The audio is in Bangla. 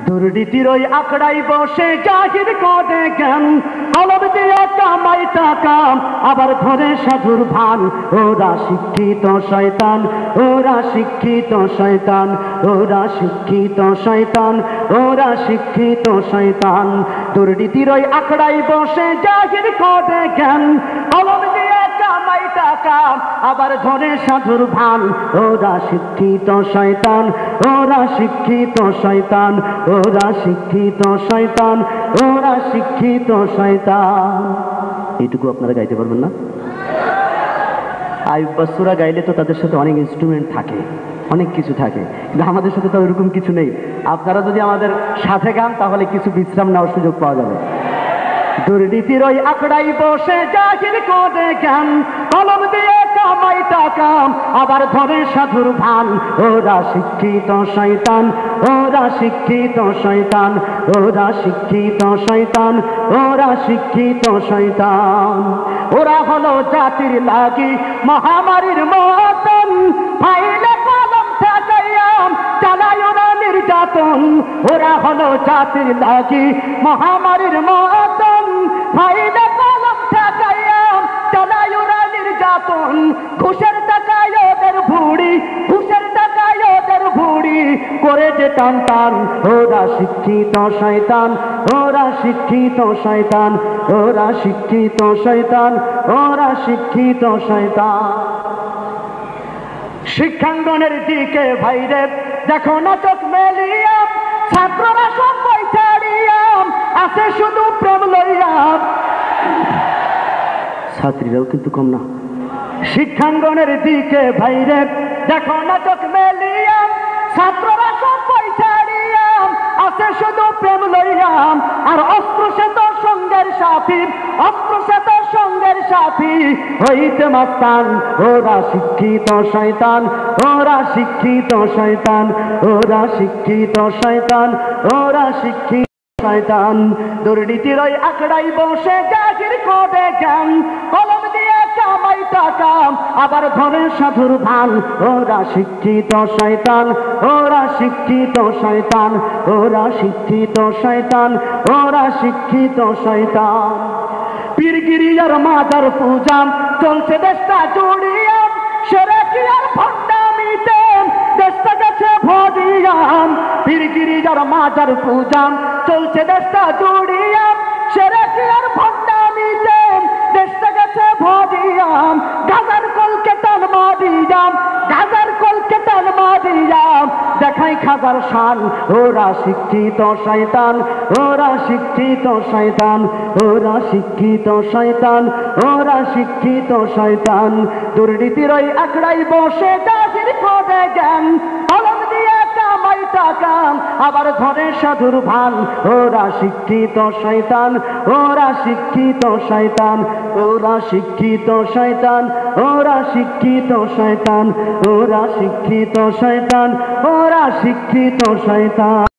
দুর্নীতির ওই আখড়াই বসে জাহির করে জ্ঞান, কলম দিয়ে কামাই টাকা আবার ধরে সাধুর ভান। ওরা শিক্ষিত শয়তান, ওরা শিক্ষিত শয়তান, ওরা শিক্ষিত শয়তান, ওরা শিক্ষিত শয়তান। দুর্নীতির ওই আখড়াই বসে জাহির করে জ্ঞান, কলম দিয়ে কামাই টাকা আবার ধরে সাধুর ভান। ওরা শিক্ষিত শয়তান, ওরা শিক্ষিত শয়তান, ওরা শিক্ষিত শয়তান, ওরা শিক্ষিত শয়তান। এইটুকু আপনারা গাইতে পারবেন না? আইয়ুব বা সূরা গাইলে তো তাদের সাথে অনেক ইনস্ট্রুমেন্ট থাকে, অনেক কিছু থাকে, কিন্তু আমাদের সাথে তো এরকম কিছু নেই। আপনারা যদি আমাদের সাথে গান তাহলে কিছু বিশ্রাম নেওয়ার সুযোগ পাওয়া যাবে। দুর্নীতির ওই আখড়াই বসে জাহির করে জ্ঞান, কলম দিয়ে কামাই টাকা আবার ধরে সাধুর ভান। ওরা শিক্ষিত শয়তান, ওরা শিক্ষিত শয়তান, ওরা শিক্ষিত শয়তান, ওরা শিক্ষিত শয়তান। ওরা হলো জাতির লাগি মহামারীর মতন, ফাইলে কলম ঠেকাইয়া চালায় ওরা নির্যাতন। ওরা হলো জাতির লাগি মহামারীর মতন, ফাইলে কলম ঠেকাইয়া চালায় ওরা নির্যাতন। ঘুষের টাকায় ওদের ভুড়ি, ঘুষের টাকায় ওদের ভুড়ি করে যে টান টান। ওরা শিক্ষিত শয়তান, ওরা শিক্ষিত শয়তান, ওরা শিক্ষিত শয়তান, ওরা শিক্ষিত শয়তান। শিক্ষাঙ্গনের দিকে ভাইরে দেখো না চোখ মেলিয়া, ছাত্ররা সব বই ছাড়িয়া আছে শুধু প্রেম লইয়া। ছাত্রীরাও কিন্তু কম না। শিক্ষাঙ্গনের দিকে ভাইরে দেখো না চোখ মেলিয়া, ছাত্ররা সব বই ছাড়িয়া আছে শুধু প্রেম লইয়া। আর অস্ত্র সে তো সঙ্গের সাথী, অস্ত্র সে তো সঙ্গের সাথী হইতে মাস্তান। ওরা শিক্ষিত শয়তান, ওরা শিক্ষিত শয়তান, ওরা শিক্ষিত শয়তান, ওরা শিক্ষিত শয়তান। দুর্নীতির ওই আখড়াই বসে জাহির করে জ্ঞান, কলম দিয়ে কামাই টাকা আবার ধরে সাধুর ভান। ওরা শিক্ষিত শয়তান, ওরা শিক্ষিত শয়তান, ওরা শিক্ষিত শয়তান, ওরা শিক্ষিত শয়তান। পীরগিরিয়ার মাদার পূজা চলছে দেশটা জুড়িয়া, সেরেকি আর ভণ্ডামিতে দেশটা গেছে ভরিয়া। পীরগিরিয়ার মাদার পূজা চলছে দেশটা জুড়িয়া, সেরেকি আর ভণ্ডামিতে দেশটা গেছে ভরিয়া। গাজার কলকে টান মারিয়া, গাজার কলকে টান মারিয়া দেখাই খাজার শান। ওরা শিক্ষিত শয়তান, ওরা শিক্ষিত শয়তান, ওরা শিক্ষিত শয়তান, ওরা শিক্ষিত শয়তান। দুর্নীতির ওই আখড়াই বসে জাহির করে জ্ঞান, কলম দিয়ে কামাই টাকা আবার ধরে সাধুর ভান। ওরা শিক্ষিত শয়তান, ওরা শিক্ষিত শয়তান, ওরা শিক্ষিত শয়তান, ওরা শিক্ষিত শয়তান, ওরা শিক্ষিত শয়তান, ওরা শিক্ষিত শয়তান।